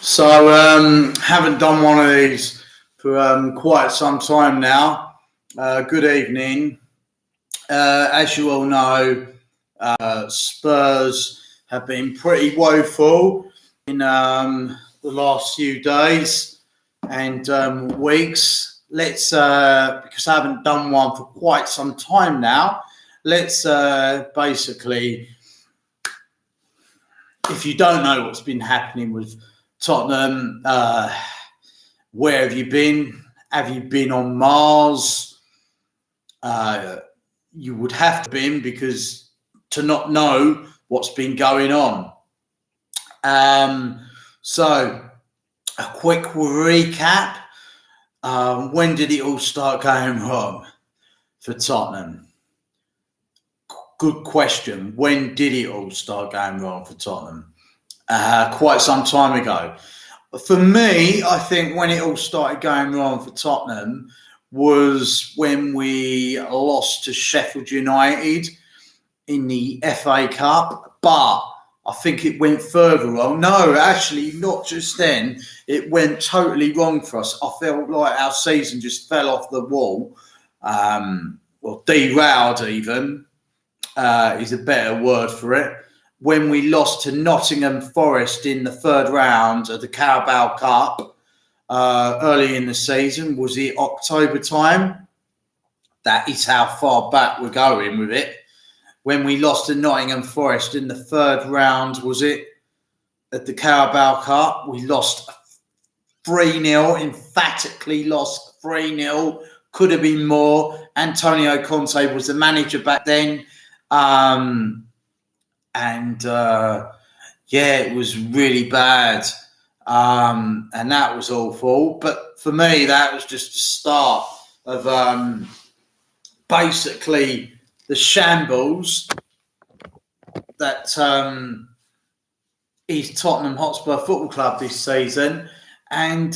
Haven't done one of these for quite some time now. Good evening. As you all know, Spurs have been pretty woeful in the last few days and weeks. Because I haven't done one for quite some time now, let's basically, if you don't know what's been happening with Tottenham, where have you been? Have you been on Mars? You would have to been because to not know what's been going on. So a quick recap. When did it all start going wrong for Tottenham? Good question. When did it all start going wrong for Tottenham? Quite some time ago. For me, I think when it all started going wrong for Tottenham was when we lost to Sheffield United in the FA Cup, but I think it went further wrong. No, actually, not just then. It went totally wrong for us. I felt like our season just fell off the wall, derailed even is a better word for it. When we lost to Nottingham Forest in the third round of the Carabao Cup early in the season, was it October time? That is how far back we're going with it. When we lost to Nottingham Forest in the third round, was it at the Carabao Cup? We lost 3-0, emphatically lost 3-0. Could have been more. Antonio Conte was the manager back then. It was really bad. And that was awful. But for me, that was just the start of basically the shambles that is Tottenham Hotspur Football Club this season. And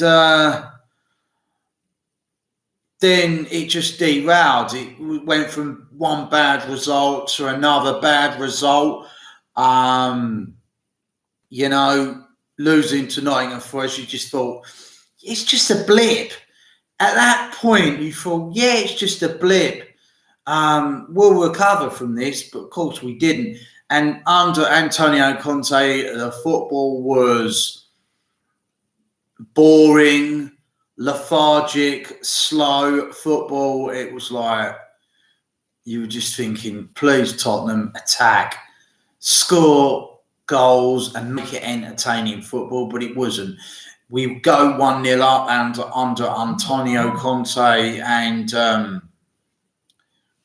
then it just derailed. It went from one bad result to another bad result. Losing to Nottingham Forest, you just thought, it's just a blip. At that point, you thought, yeah, it's just a blip. We'll recover from this, but of course we didn't. And under Antonio Conte, the football was boring, lethargic, slow football. It was like you were just thinking, please, Tottenham, attack, score goals and make it entertaining football, but it wasn't. We go 1-0 up and under Antonio Conte and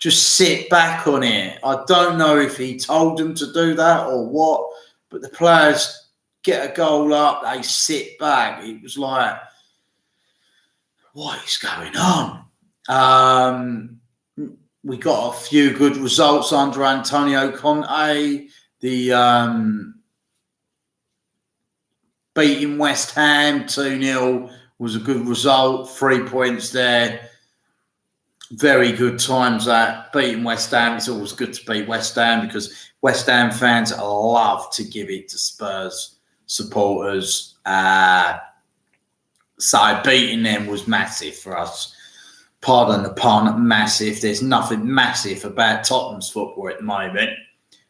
just sit back on it. I don't know if he told them to do that or what, but the players get a goal up, they sit back. It was like, what is going on? We got a few good results under Antonio Conte. The beating West Ham 2-0 was a good result. 3 points there. Very good times that. Beating West Ham. It's always good to beat West Ham because West Ham fans love to give it to Spurs supporters. So beating them was massive for us. Pardon the pun, massive. There's nothing massive about Tottenham's football at the moment.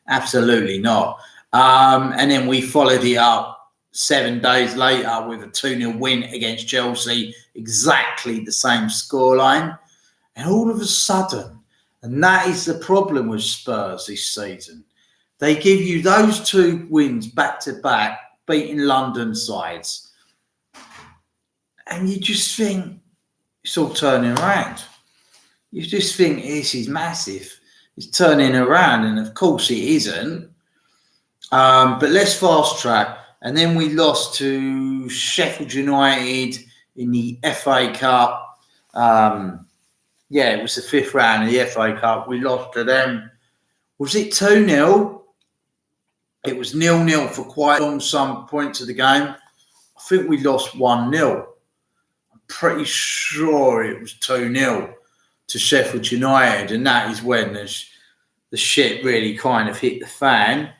Absolutely not. And then we followed it up 7 days later with a 2-0 win against Chelsea, exactly the same scoreline. And all of a sudden, and that is the problem with Spurs this season, they give you those 2 wins back-to-back, beating London sides. And you just think, it's all turning around. You just think, this is massive. It's turning around, and of course it isn't. But let's fast track. And then we lost to Sheffield United in the FA Cup. It was the 5th round of the FA Cup. We lost to them. Was it 2-0? It was 0-0 for quite long some points of the game. I think we lost 1-0. I'm pretty sure it was 2-0 to Sheffield United, and that is when the shit really kind of hit the fan.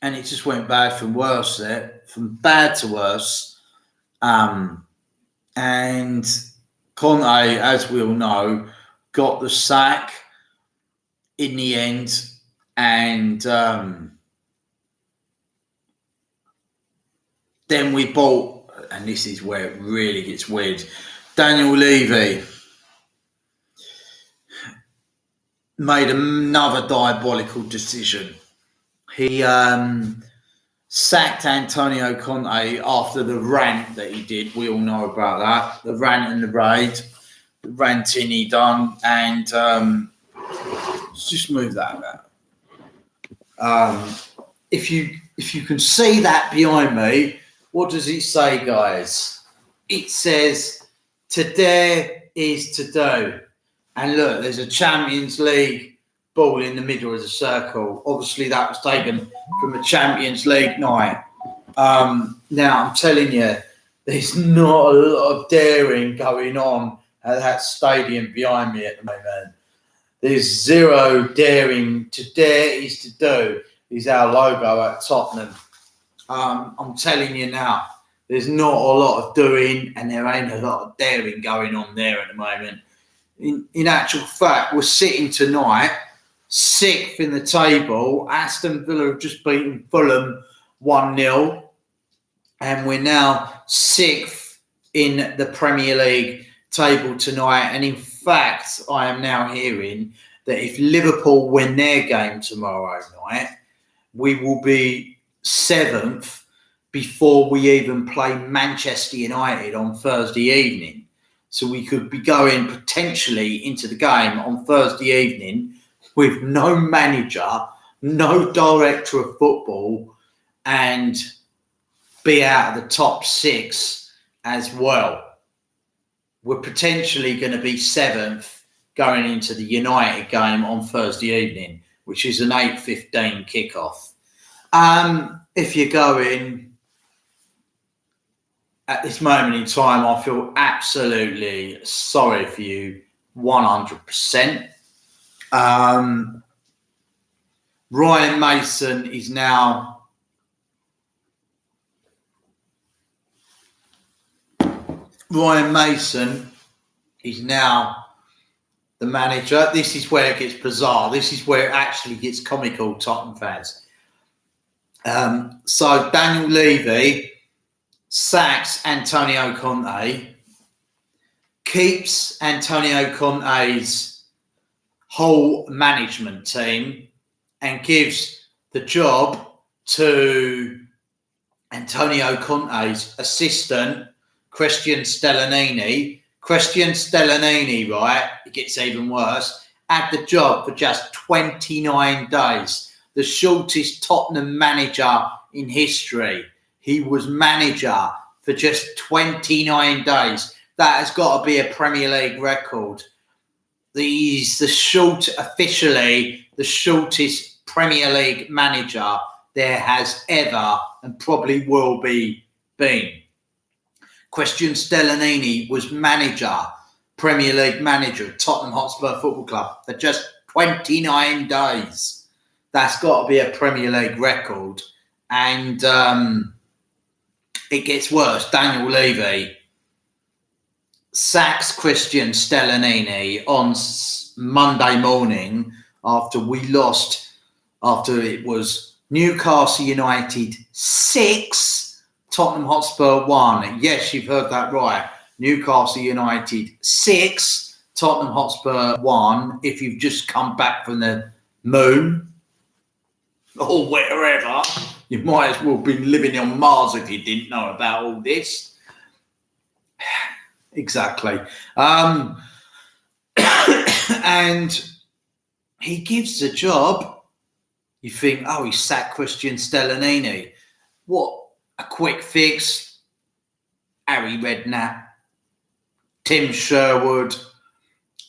and it just went bad from worse there, from bad to worse. And Conte, as we all know, got the sack in the end, and then we bought, and this is where it really gets weird, Daniel Levy made another diabolical decision. He sacked Antonio Conte after the rant that he did. We all know about that. The rant and the raid. The ranting he done. And let's just move that about. If you can see that behind me, what does it say, guys? It says, today is to do. And look, there's a Champions League ball in the middle of the circle. Obviously, that was taken from a Champions League night. Now, I'm telling you, there's not a lot of daring going on at that stadium behind me at the moment. There's zero daring. Today is to do is our logo at Tottenham. I'm telling you now, there's not a lot of doing and there ain't a lot of daring going on there at the moment. In actual fact, we're sitting tonight 6th in the table. Aston Villa have just beaten Fulham 1-0. And we're now 6th in the Premier League table tonight. And in fact, I am now hearing that if Liverpool win their game tomorrow night, we will be 7th before we even play Manchester United on Thursday evening. So we could be going potentially into the game on Thursday evening with no manager, no director of football, and be out of the top 6 as well. We're potentially going to be 7th going into the United game on Thursday evening, which is an 8:15 kickoff. If you're going at this moment in time, I feel absolutely sorry for you, 100%. Ryan Mason is now the manager. This is where it gets bizarre. This is where it actually gets comical, Tottenham fans. So Daniel Levy sacks Antonio Conte, keeps Antonio Conte's whole management team, and gives the job to Antonio Conte's assistant, Christian Stellanini. Christian Stellanini, right, it gets even worse, had the job for just 29 days. The shortest Tottenham manager in history. He was manager for just 29 days. That has got to be a Premier League record. He's officially the shortest Premier League manager there has ever and probably will be been. Christian Stellanini was Premier League manager at Tottenham Hotspur Football Club for just 29 days. That's got to be a Premier League record. And it gets worse. Daniel Levy sacks Christian Stellanini on Monday morning after it was Newcastle United 6, Tottenham Hotspur 1. Yes, you've heard that right. Newcastle United 6, Tottenham Hotspur 1. If you've just come back from the moon or wherever, you might as well be living on Mars if you didn't know about all this. Exactly. And he gives the job. You think, oh, he sacked Christian Stellanini. What a quick fix. Harry Redknapp, Tim Sherwood,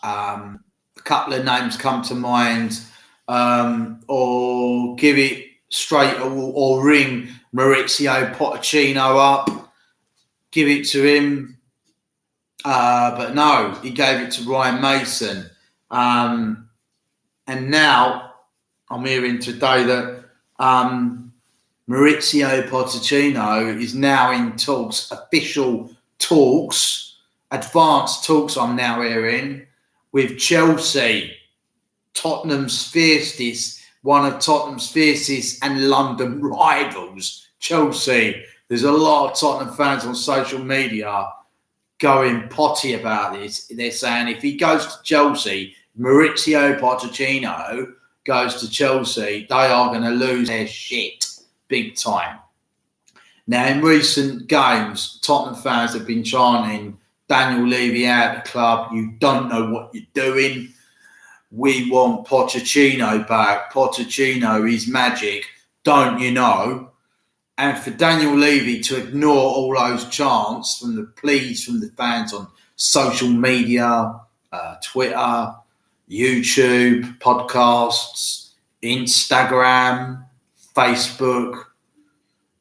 a couple of names come to mind. Or give it straight or ring Maurizio Pochettino up. Give it to him. But no, he gave it to Ryan Mason. And now I'm hearing today that Maurizio Pochettino is now in talks, official talks, advanced talks I'm now hearing, with Chelsea, Tottenham's fiercest, one of Tottenham's fiercest and London rivals, Chelsea. There's a lot of Tottenham fans on social media going potty about this. They're saying if he goes to Chelsea, Maurizio Pochettino goes to Chelsea, they are going to lose their shit big time. Now, in recent games, Tottenham fans have been chanting, Daniel Levy out of the club, you don't know what you're doing. We want Pochettino back. Pochettino is magic, don't you know? And for Daniel Levy to ignore all those chants from the pleas from the fans on social media, Twitter, YouTube, podcasts, Instagram, Facebook,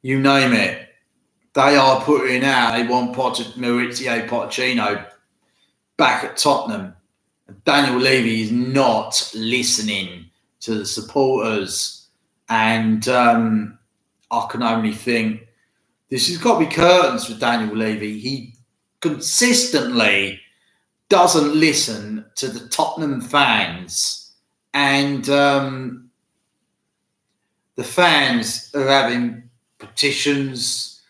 you name it, they are putting out, they want Maurizio Pochettino back at Tottenham. Daniel Levy is not listening to the supporters, and I can only think this has got to be curtains for Daniel Levy. He consistently doesn't listen to the Tottenham fans, and the fans are having petitions.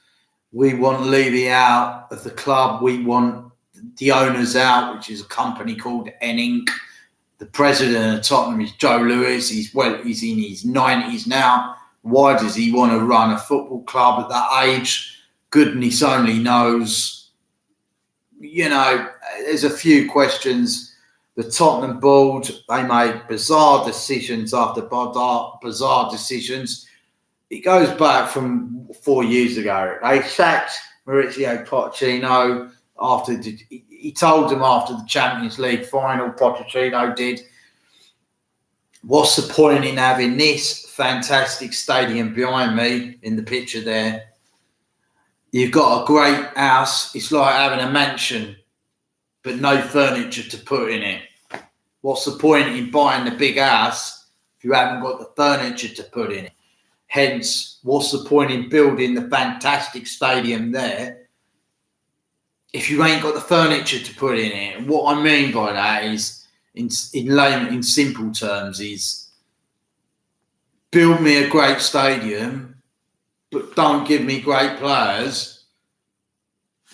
We want Levy out of the club. We want the owners out, which is a company called Inc. The president of Tottenham is Joe Lewis. He's in his 90s now. Why does he want to run a football club at that age? Goodness only knows. You know, there's a few questions. The Tottenham board, they make bizarre decisions after bizarre decisions. It goes back from 4 years ago. They sacked Maurizio Pochettino after he told them after the Champions League final, Pochettino did, what's the point in having this fantastic stadium behind me in the picture there? You've got a great house. It's like having a mansion, but no furniture to put in it. What's the point in buying the big house if you haven't got the furniture to put in it? Hence, what's the point in building the fantastic stadium there if you ain't got the furniture to put in it? And what I mean by that is, in simple terms, is build me a great stadium, but don't give me great players.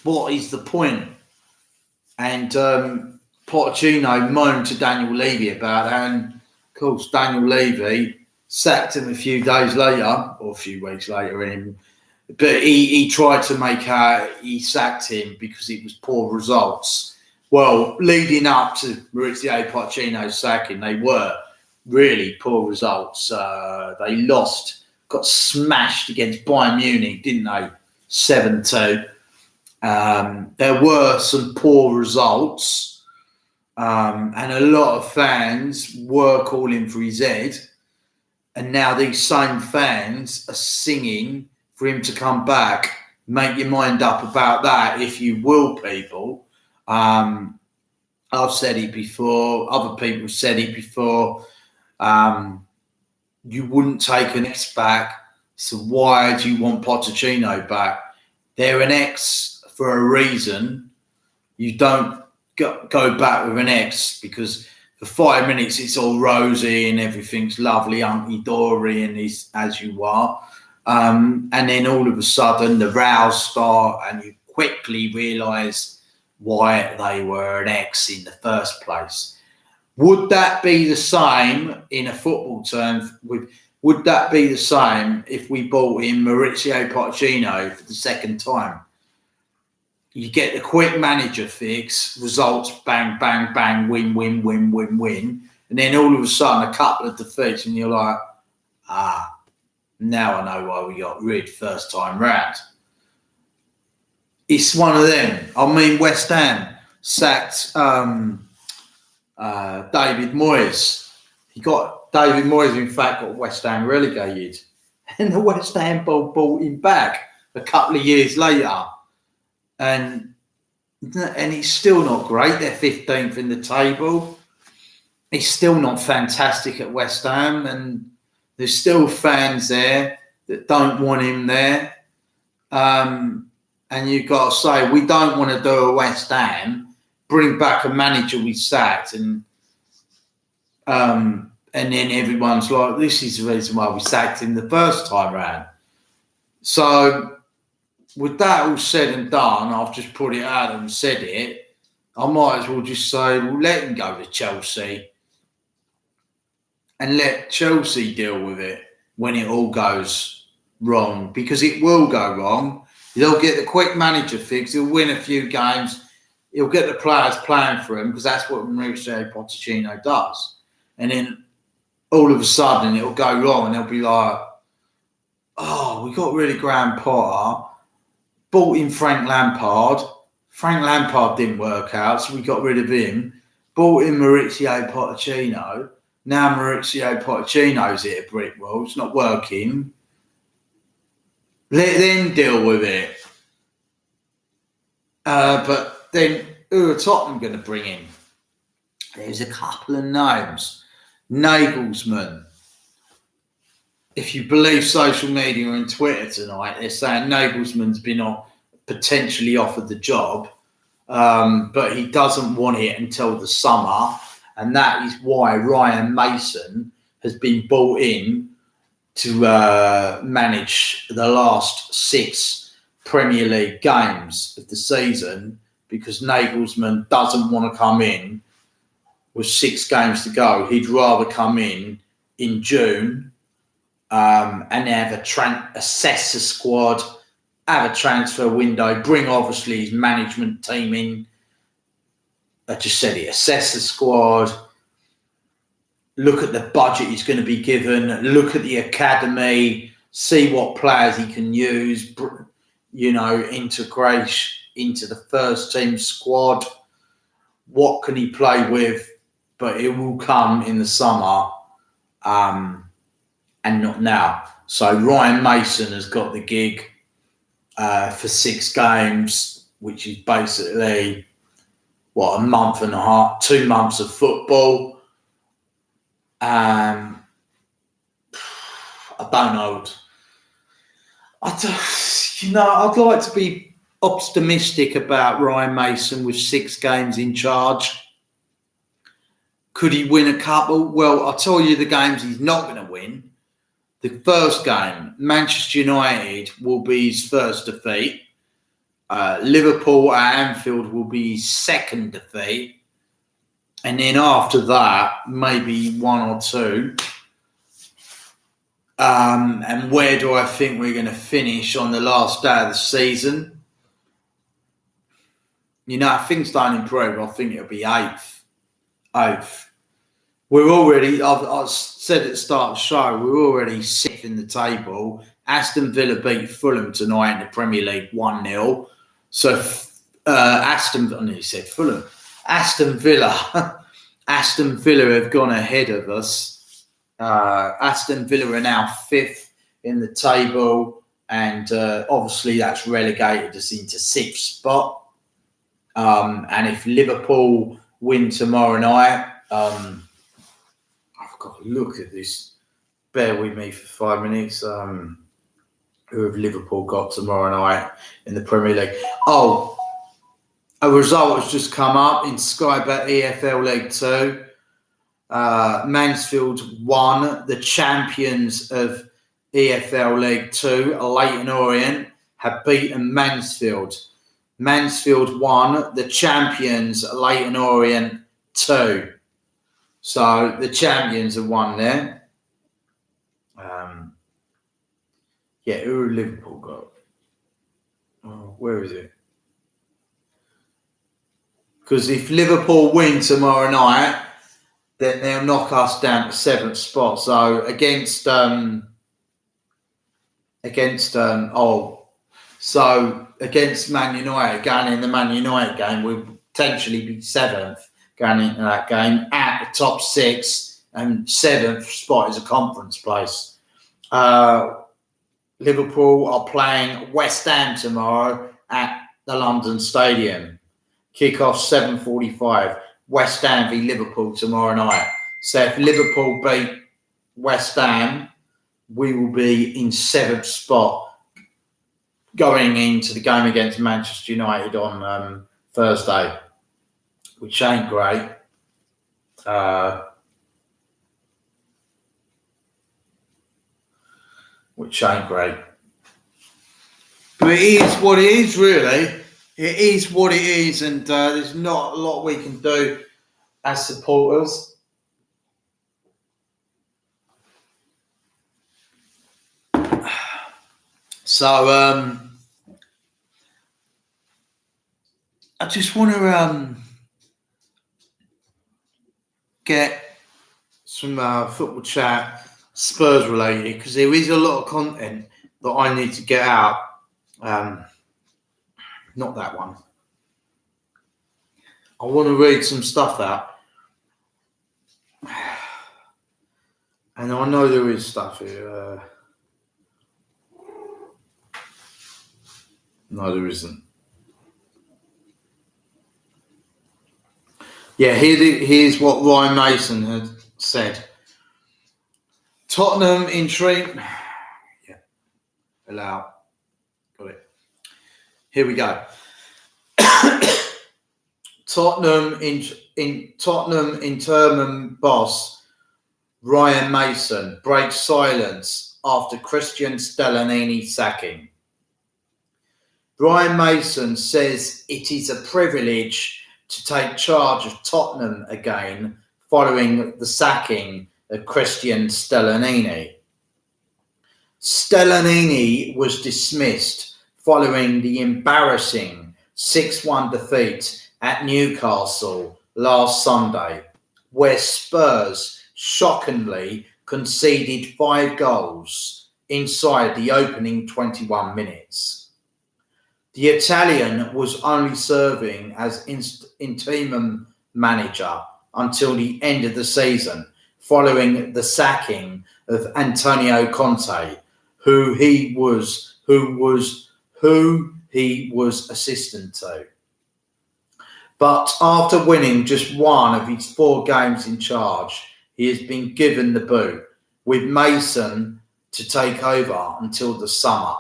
What is the point? And Pochettino moaned to Daniel Levy about that, and of course Daniel Levy sacked him a few days later, or a few weeks later, but he tried to make out he sacked him because it was poor results. Well, leading up to Maurizio Pochettino's sacking, they were really poor results. They lost, got smashed against Bayern Munich, didn't they? 7-2. There were some poor results, and a lot of fans were calling for his head. And now these same fans are singing for him to come back. Make your mind up about that, if you will, people. I've said it before. Other people have said it before. You wouldn't take an ex back. So why do you want Pochettino back? They're an ex for a reason. You don't go back with an ex because for 5 minutes it's all rosy and everything's lovely, hunky-dory, and is as you are. And then all of a sudden the rows start and you quickly realise why they were an ex in the first place. Would that be the same in a football term? Would that be the same if we bought in Maurizio Pochettino for the second time? You get the quick manager fix, results, bang, bang, bang, win, win, win, win, win. And then all of a sudden, a couple of defeats, and you're like, now I know why we got rid first time round. It's one of them. I mean, West Ham sacked David Moyes. David Moyes, in fact, got West Ham relegated. And the West Ham bought him back a couple of years later. And it's still not great. They're 15th in the table. It's still not fantastic at West Ham. And there's still fans there that don't want him there. And you've got to say, we don't want to do a West Ham, bring back a manager we sacked, and then everyone's like, this is the reason why we sacked him the first time round. So with that all said and done, I've just put it out and said it. I might as well just say, well, let him go to Chelsea and let Chelsea deal with it when it all goes wrong, because it will go wrong. He'll get the quick manager fix. He'll win a few games. He'll get the players playing for him, because that's what Mauricio Pochettino does. And then all of a sudden it'll go wrong, and they'll be like, oh, we got rid of Graham Potter, bought in Frank Lampard. Frank Lampard didn't work out, so we got rid of him. Bought in Mauricio Pochettino. Now Mauricio Pochettino's hit a brick wall. It's not working. Let them deal with it. But then who are Tottenham going to bring in? There's a couple of names. Nagelsmann. If you believe social media and Twitter tonight, they're saying Nagelsmann's been potentially offered the job, but he doesn't want it until the summer. And that is why Ryan Mason has been brought in to manage the last 6 Premier League games of the season, because Nagelsmann doesn't want to come in with 6 games to go. He'd rather come in June and have assess the squad, have a transfer window, bring obviously his management team in. I just said it, assess the squad, look at the budget he's going to be given, look at the academy, see what players he can use, integrate into the first team squad. What can he play with? But it will come in the summer and not now. So Ryan Mason has got the gig for 6 games, which is basically, a month and a half, 2 months of football. I don't know. I'd like to be optimistic about Ryan Mason with 6 games in charge. Could he win a couple? Well, I'll tell you the games he's not going to win. The first game, Manchester United, will be his first defeat. Liverpool at Anfield will be his second defeat. And then after that, maybe 1 or 2. And where do I think we're going to finish on the last day of the season? If things don't improve, I think it'll be 8th. We're already, I've said at the start of the show, we're already 6th in the table. Aston Villa beat Fulham tonight in the Premier League 1-0. So Aston Villa have gone ahead of us. Aston Villa are now 5th in the table, and obviously that's relegated us into 6th spot. And if Liverpool win tomorrow night, I've got to look at this. Bear with me for 5 minutes. Who have Liverpool got tomorrow night in the Premier League? Oh, a result has just come up in Sky Bet EFL League 2. Mansfield won. The champions of EFL League 2, Leyton Orient, have beaten Mansfield. Mansfield won. The champions, Leyton Orient 2. So the champions have won there. Who have Liverpool got? Oh, where is it? Because if Liverpool win tomorrow night, then they'll knock us down to 7th spot. So against Man United, going in the Man United game, we'll potentially be 7th going into that game at the top 6, and 7th spot is a conference place. Liverpool are playing West Ham tomorrow at the London Stadium. Kick-off 7:45. West Ham v Liverpool tomorrow night. So if Liverpool beat West Ham, we will be in 7th spot going into the game against Manchester United on Thursday, which ain't great. Which ain't great. But it is what it is, really. It is what it is, and there's not a lot we can do as supporters. So I just want to get some football chat, Spurs related, because there is a lot of content that I need to get out. Not that one. I want to read some stuff out. And I know there is stuff here. No, there isn't. Yeah, here's what Ryan Mason had said. Tottenham in treat. Yeah, allow. Got it. Here we go. Tottenham interim boss Ryan Mason breaks silence after Christian Stellanini sacking. Ryan Mason says it is a privilege to take charge of Tottenham again following the sacking of Christian Stellanini. Stellanini was dismissed following the embarrassing 6-1 defeat at Newcastle last Sunday, where Spurs shockingly conceded 5 goals inside the opening 21 minutes. The Italian was only serving as interim manager until the end of the season, following the sacking of Antonio Conte, who he was assistant to. But after winning just one of his 4 games in charge, he has been given the boot, with Mason to take over until the summer.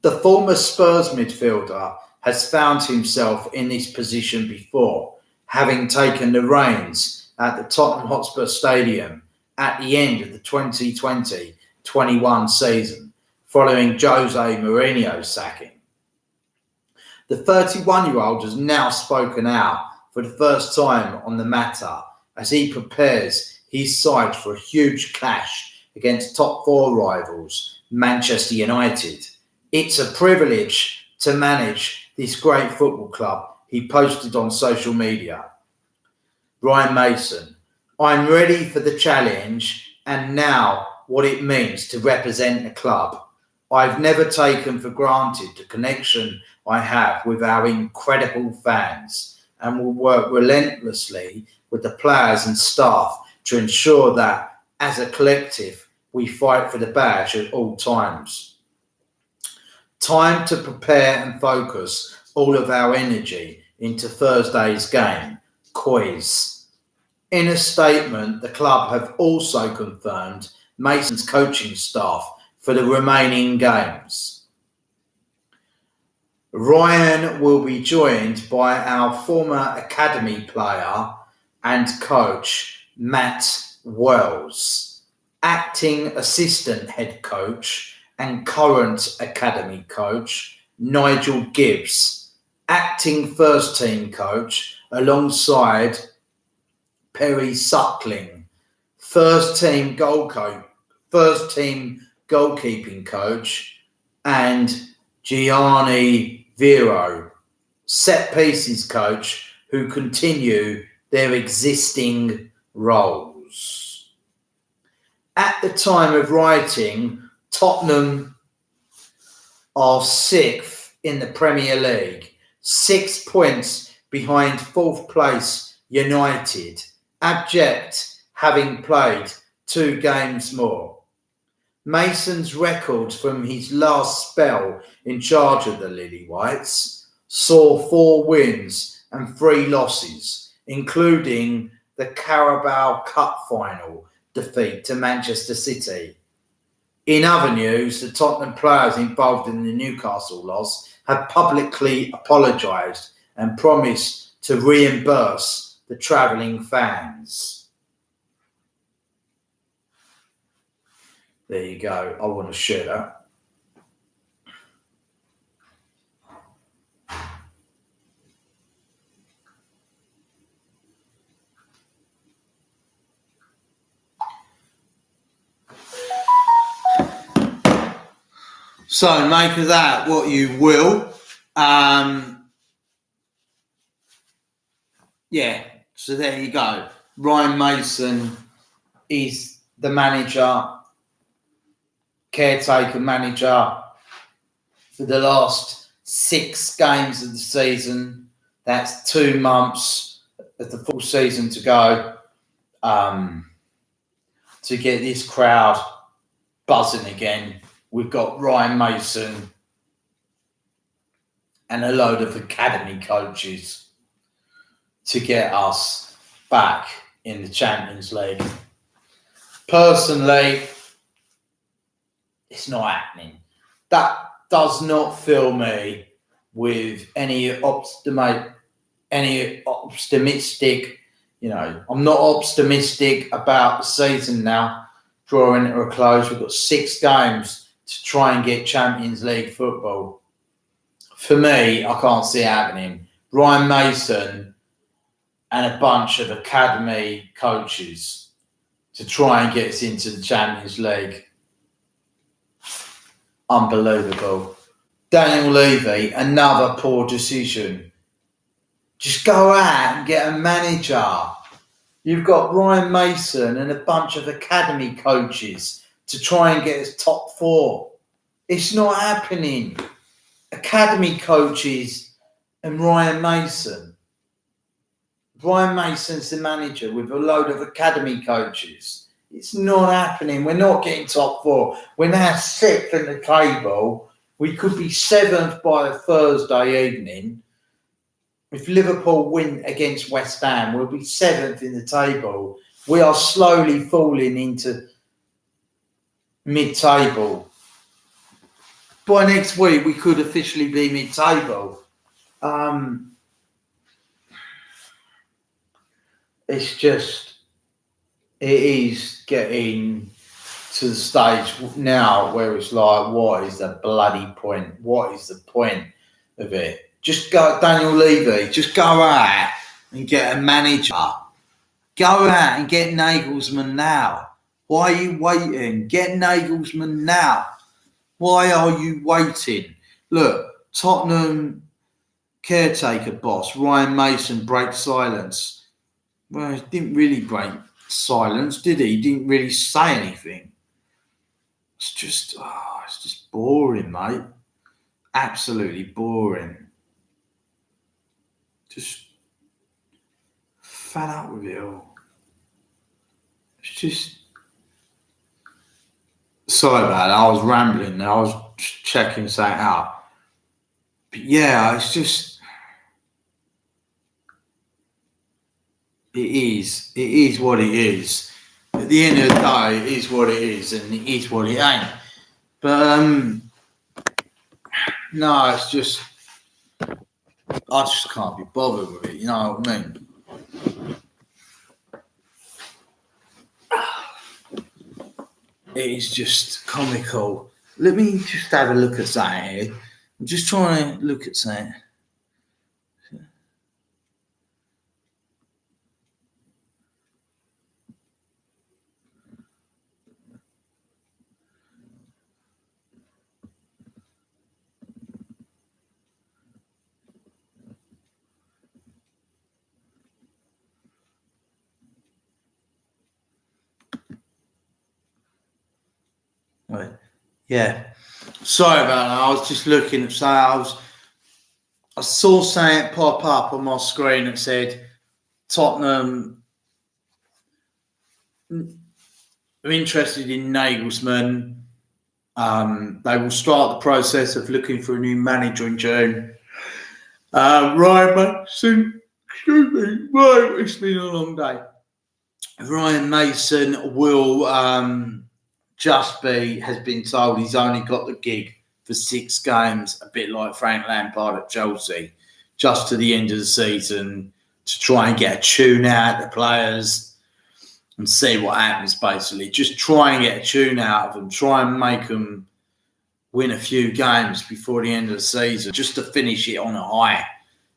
The former Spurs midfielder has found himself in this position before, having taken the reins at the Tottenham Hotspur Stadium at the end of the 2020-21 season, following Jose Mourinho's sacking. The 31-year-old has now spoken out for the first time on the matter as he prepares his side for a huge clash against top 4 rivals, Manchester United. It's a privilege to manage this great football club, he posted on social media. Ryan Mason, I'm ready for the challenge and now what it means to represent the club. I've never taken for granted the connection I have with our incredible fans and will work relentlessly with the players and staff to ensure that, as a collective, we fight for the badge at all times. Time to prepare and focus all of our energy into Thursday's game, quiz. In a statement, the club have also confirmed Mason's coaching staff for the remaining games. Ryan will be joined by our former academy player and coach, Matt Wells, acting assistant head coach and current academy coach, Nigel Gibbs, acting first team coach alongside Perry Suckling, first team goalkeeping coach, and Gianni Vero, set pieces coach, who continue their existing roles. At the time of writing, Tottenham are 6th in the Premier League, 6 points behind 4th place United, abject having played 2 games more. Mason's record from his last spell in charge of the Lily Whites saw 4 wins and 3 losses, including the Carabao Cup final defeat to Manchester City. In other news, the Tottenham players involved in the Newcastle loss have publicly apologised and promised to reimburse the travelling fans. There you go. I want to share that. So make of that what you will. Yeah, so there you go. Ryan Mason is the manager, caretaker manager for the last 6 games of the season. That's 2 months of the full season to go, to get this crowd buzzing again. We've got Ryan Mason and a load of academy coaches to get us back in the Champions League. Personally, it's not happening. That does not fill me with any optimistic, I'm not optimistic about the season now, drawing to a close. We've got 6 games to try and get Champions League football. For me, I can't see it happening. Ryan Mason and a bunch of academy coaches to try and get us into the Champions League. Unbelievable. Daniel Levy, another poor decision. Just go out and get a manager. You've got Ryan Mason and a bunch of academy coaches to try and get us top 4. It's not happening. Academy coaches and Ryan Mason. Ryan Mason's the manager with a load of academy coaches. It's not happening. We're not getting top 4. We're now 6th in the table. We could be 7th by a Thursday evening. If Liverpool win against West Ham, we'll be 7th in the table. We are slowly falling into mid-table. By next week, we could officially be mid-table. It's just, it is getting to the stage now where it's like, what is the bloody point? What is the point of it? Just go, Daniel Levy, just go out and get a manager. Go out and get Nagelsmann now. Why are you waiting? Get Nagelsmann now. Why are you waiting? Look, Tottenham caretaker boss, Ryan Mason, breaks silence. Well, he didn't really break silence, did he? He didn't really say anything. It's just boring, mate. Absolutely boring. Just fed up with it all. It's just... Sorry about that. I was rambling. I was checking something out. But yeah, it's just... It is what it is. At the end of the day, it is what it is, and it is what it ain't. But, no, it's just... I just can't be bothered with it, you know what I mean? It is just comical. Let me just have a look at something here. I'm just trying to look at something. Right. Yeah. Sorry about that. I was just looking at something. I saw something pop up on my screen that said Tottenham are interested in Nagelsmann. They will start the process of looking for a new manager in June. Ryan Mason, excuse me, right, it's been a long day. Ryan Mason will has been told he's only got the gig for 6 games, a bit like Frank Lampard at Chelsea, just to the end of the season to try and get a tune out of the players and see what happens, basically. Just try and get a tune out of them, try and make them win a few games before the end of the season, just to finish it on a high.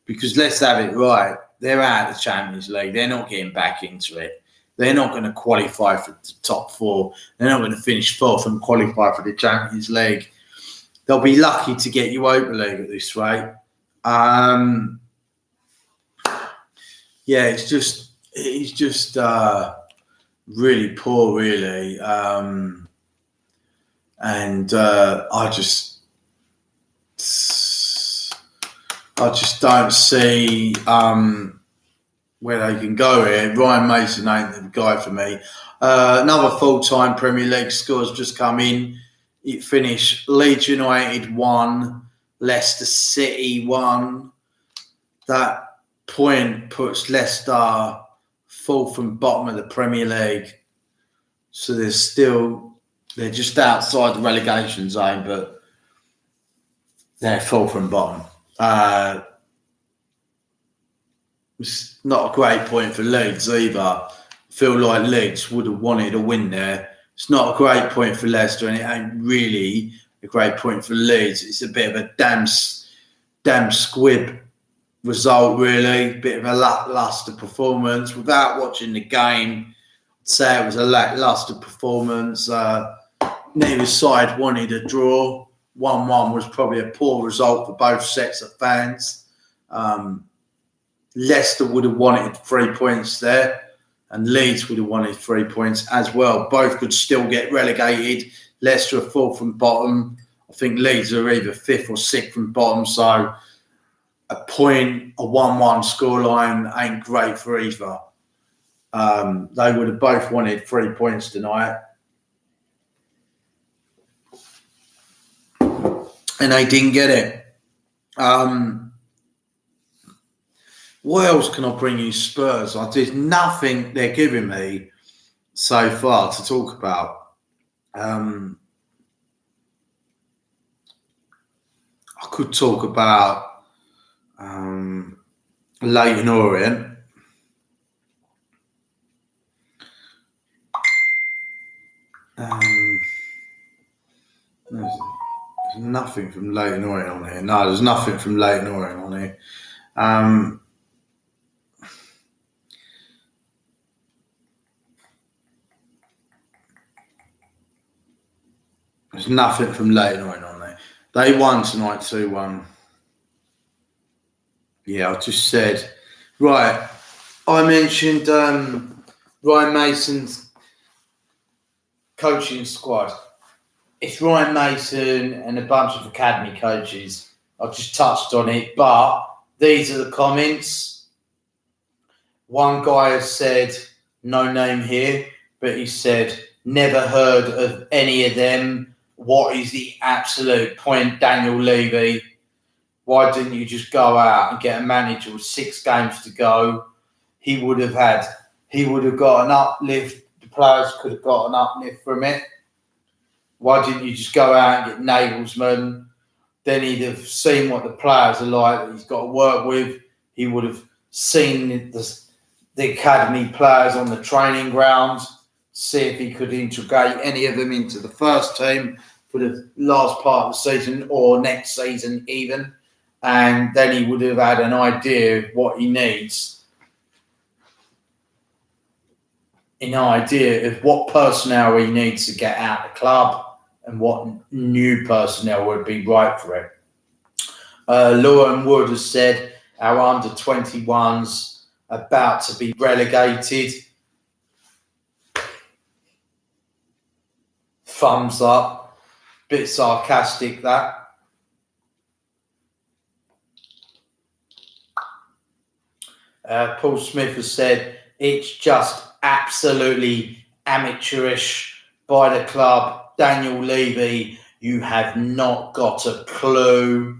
Because let's have it right, they're out of the Champions League. They're not getting back into it. They're not going to qualify for the top 4. They're not going to finish 4th and qualify for the Champions League. They'll be lucky to get Europa League at this rate. Yeah, it's just really poor, really. And I just don't see where they can go here. Ryan Mason ain't the guy for me. Another full-time Premier League score's just come in. It finished Leeds United 1, Leicester City 1. That point puts Leicester 4th from bottom of the Premier League. So they're just outside the relegation zone, but they're 4th from bottom. It's not a great point for Leeds either. I feel like Leeds would have wanted a win there. It's not a great point for Leicester, and it ain't really a great point for Leeds. It's a bit of a damn squib result, really. Bit of a lacklustre performance. Without watching the game, I'd say it was a lacklustre performance. Neither side wanted a draw. 1-1 was probably a poor result for both sets of fans. Leicester would have wanted 3 points there, and Leeds would have wanted 3 points as well. Both could still get relegated. Leicester are 4th from bottom. I think Leeds are either 5th or 6th from bottom. So a 1-1 scoreline ain't great for either. They would have both wanted 3 points tonight. And they didn't get it. What else can I bring you, Spurs? There's nothing they're giving me so far to talk about. I could talk about Leyton Orient. There's nothing from Leyton Orient on here. No, there's nothing from Leyton Orient on here. There's nothing from Leyton Orient on there. They won tonight 2-1. Yeah, I just said. Right, I mentioned Ryan Mason's coaching squad. It's Ryan Mason and a bunch of academy coaches. I've just touched on it, but these are the comments. One guy has said, no name here, but he said, never heard of any of them. What is the absolute point, Daniel Levy? Why didn't you just go out and get a manager with 6 games to go? He would have got an uplift. The players could have got an uplift from it. Why didn't you just go out and get Nagelsmann? Then he'd have seen what the players are like that he's got to work with. He would have seen the academy players on the training grounds, see if he could integrate any of them into the first team for the last part of the season or next season even. And then he would have had an idea of what he needs, an idea of what personnel he needs to get out of the club and what new personnel would be right for it. Lauren Wood has said our under-21s about to be relegated. Thumbs up. Bit sarcastic, that. Paul Smith has said it's just absolutely amateurish by the club. Daniel Levy, you have not got a clue.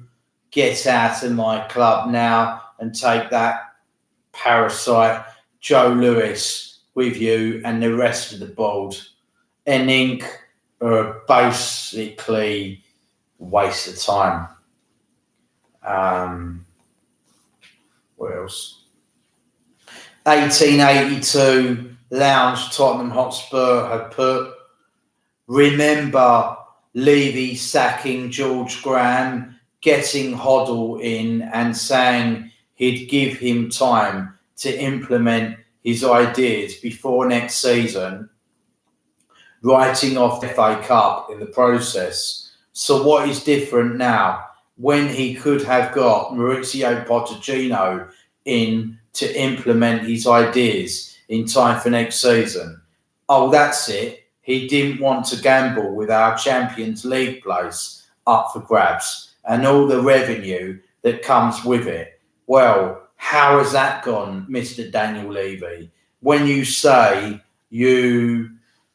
Get out of my club now and take that parasite. Joe Lewis, with you and the rest of the board. Inc. are basically a waste of time. What else? 1882 Lounge Tottenham Hotspur had put, remember Levy sacking George Graham, getting Hoddle in and saying he'd give him time to implement his ideas before next season, writing off the FA Cup in the process. So what is different now when he could have got Maurizio Pochettino in to implement his ideas in time for next season? Oh, that's it. He didn't want to gamble with our Champions League place up for grabs and all the revenue that comes with it. Well, how has that gone, Mr. Daniel Levy? When you say you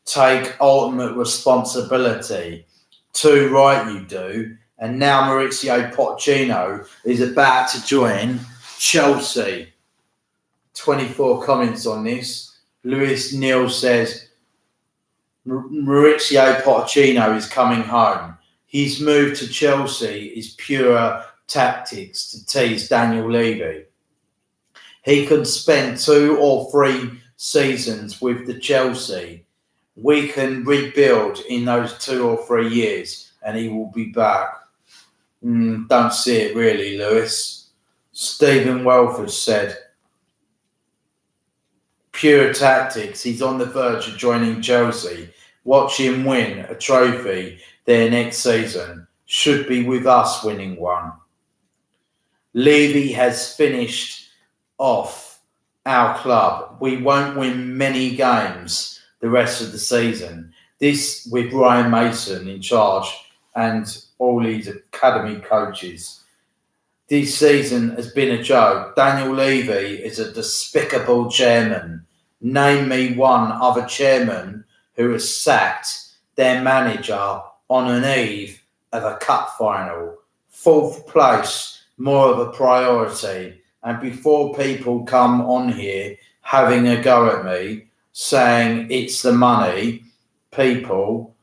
take ultimate responsibility, too right you do, and now Maurizio Pochettino is about to join Chelsea. 24 comments on this. Lewis Neal says, Maurizio Pochettino is coming home. His move to Chelsea is pure tactics to tease Daniel Levy. He can spend 2 or 3 seasons with the Chelsea. We can rebuild in those 2 or 3 years and he will be back. Don't see it really, Lewis. Stephen Welford said, pure tactics. He's on the verge of joining Chelsea. Watch him win a trophy there next season. Should be with us winning one. Levy has finished off our club. We won't win many games the rest of the season. This with Ryan Mason in charge and all his academy coaches. This season has been a joke. Daniel Levy is a despicable chairman. Name me one other chairman who has sacked their manager on an eve of a cup final. 4th place, more of a priority. And before people come on here having a go at me, saying it's the money, people,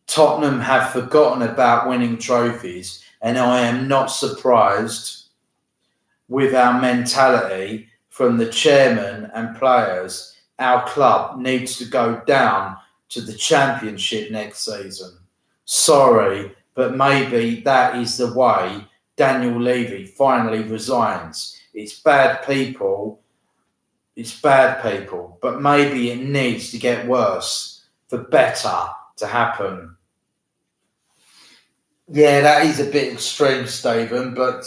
Tottenham have forgotten about winning trophies, and I am not surprised with our mentality from the chairman and players. Our club needs to go down to the Championship next season. Sorry, but maybe that is the way Daniel Levy finally resigns. It's bad people, but maybe it needs to get worse for better to happen. Yeah, that is a bit extreme, Stephen, but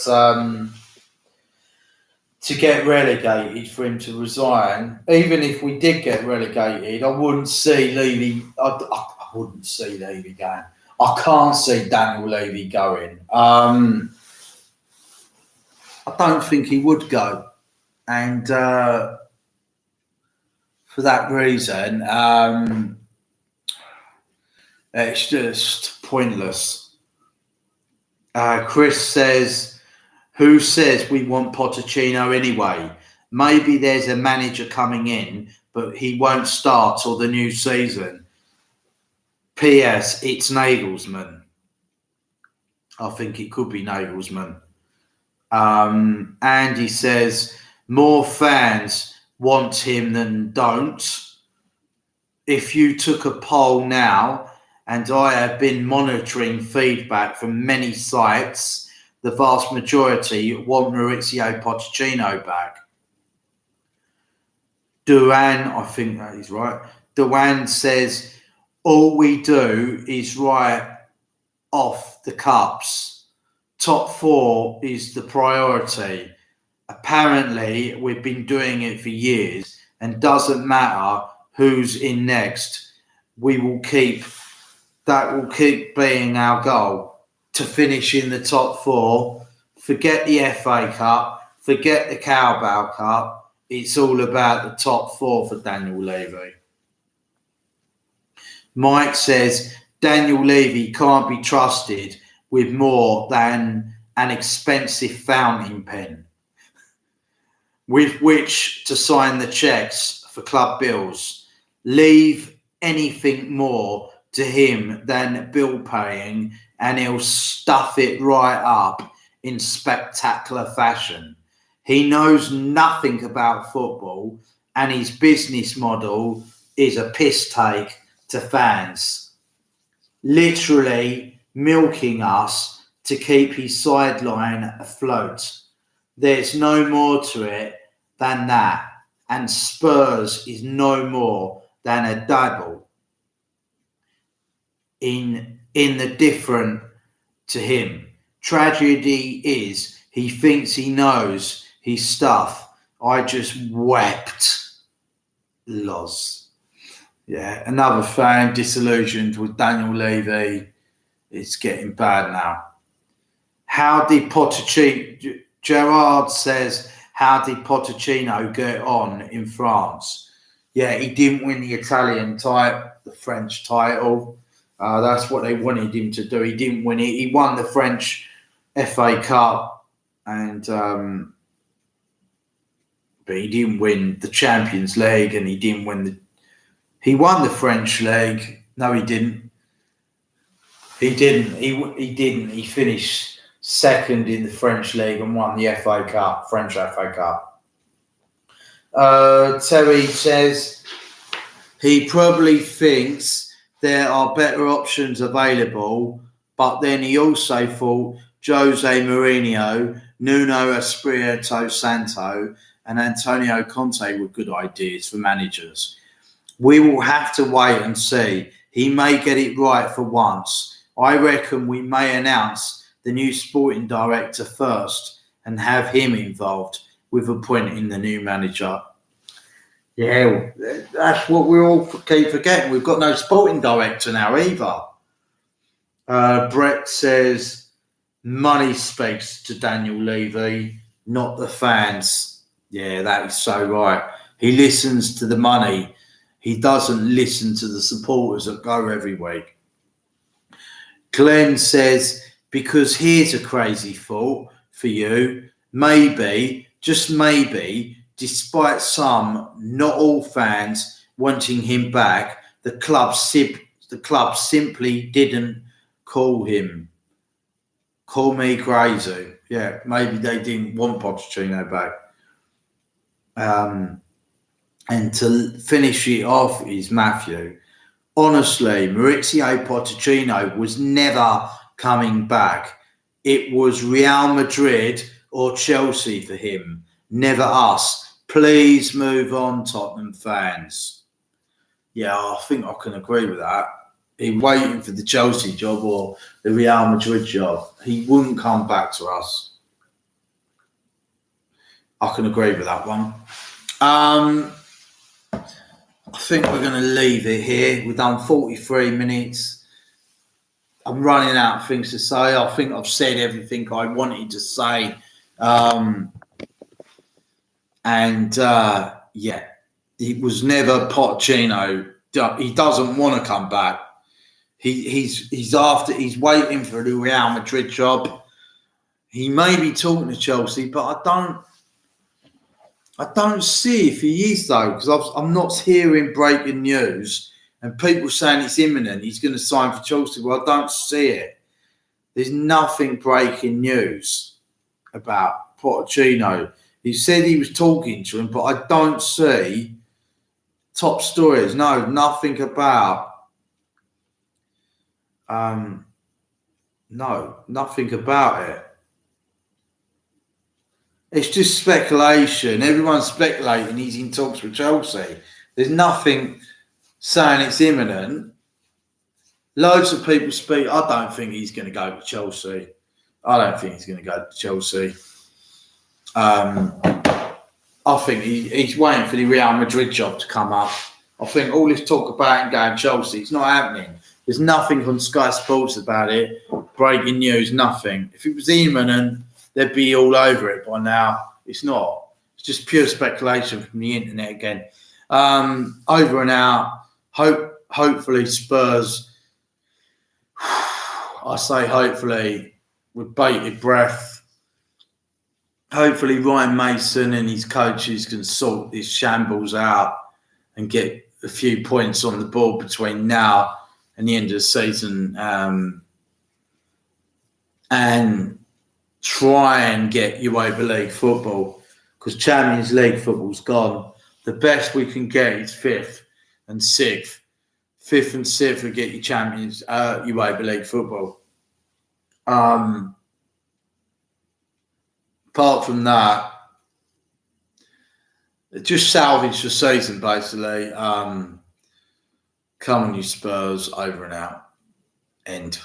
to get relegated, for him to resign, even if we did get relegated, I wouldn't see Levy. I wouldn't see Levy going. I can't see Daniel Levy going. I don't think he would go, and for that reason, it's just pointless. Chris says, who says we want Pochettino anyway? Maybe there's a manager coming in, but he won't start till the new season. P.S. It's Nagelsmann. I think it could be Nagelsmann. Andy says, more fans want him than don't. If you took a poll now, and I have been monitoring feedback from many sites, the vast majority want Maurizio Pochettino back. Duan, I think that is right. Duan says, all we do is write off the cups. Top 4 is the priority. Apparently, we've been doing it for years and doesn't matter who's in next. That will keep being our goal, to finish in the top 4. Forget the FA Cup, forget the Carabao Cup. It's all about the top 4 for Daniel Levy. Mike says, Daniel Levy can't be trusted with more than an expensive fountain pen with which to sign the cheques for club bills. Leave anything more to him than bill paying, and he'll stuff it right up in spectacular fashion. He knows nothing about football, and his business model is a piss take to fans, literally milking us to keep his sideline afloat. There's no more to it than that, and Spurs is no more than a dabble in the different to him. Tragedy is he thinks he knows his stuff. I just wept. Loz. Yeah, another fan disillusioned with Daniel Levy. It's getting bad now. How did Pochettino, Gerard says, how did Pochettino get on in France? Yeah, he didn't win the Italian title, the French title. That's what they wanted him to do. He didn't win it. He won the French FA Cup, and but he didn't win the Champions League, and he didn't win the. He won the French league. No, he didn't. He didn't. He didn't. He finished second in the French league and won the FA Cup, French FA Cup. Terry says he probably thinks there are better options available, but then he also thought Jose Mourinho, Nuno Espirito Santo, and Antonio Conte were good ideas for managers. We will have to wait and see. He may get it right for once. I reckon we may announce the new sporting director first and have him involved with appointing the new manager. Yeah, that's what we all keep forgetting. We've got no sporting director now either. Brett says money speaks to Daniel Levy, not the fans. Yeah, that is so right. He listens to the money. He doesn't listen to the supporters that go every week. Glenn says, because here's a crazy thought for you. Maybe, just maybe, despite some, not all fans wanting him back, the club simply didn't call him. Call me crazy. Yeah, maybe they didn't want Pochettino back. And to finish it off is Matthew. Honestly, Maurizio Pochettino was never coming back. It was Real Madrid or Chelsea for him, never us. Please move on, Tottenham fans. Yeah, I think I can agree with that. He's waiting for the Chelsea job or the Real Madrid job. He wouldn't come back to us. I can agree with that one. I think we're going to leave it here. We've done 43 minutes. I'm running out of things to say. I think I've said everything I wanted to say. Yeah, it was never Pochettino. He doesn't want to come back. He's waiting for the Real Madrid job. He may be talking to Chelsea, but I don't see if he is though, because I'm not hearing breaking news and people saying it's imminent. He's going to sign for Chelsea. Well, I don't see it. There's nothing breaking news about Pochettino. He said he was talking to him, but I don't see top stories. No, nothing about. No, nothing about it. It's just speculation. Everyone's speculating he's in talks with Chelsea. There's nothing saying it's imminent. Loads of people speak. I don't think he's going to go to Chelsea. I think he's waiting for the Real Madrid job to come up. I think all this talk about him going to Chelsea, it's not happening. There's nothing on Sky Sports about it. Breaking news, nothing. If it was imminent, they'd be all over it by now. It's not. It's just pure speculation from the internet again. Over and out. Hopefully Spurs, I say hopefully, with bated breath. Hopefully Ryan Mason and his coaches can sort this shambles out and get a few points on the board between now and the end of the season, and try and get Europa League football, because Champions League football's gone. The best we can get is 5th and 6th. 5th and 6th will get you Champions Europa League football. Apart from that, just salvage the season, basically. Come on, you Spurs, over and out. End.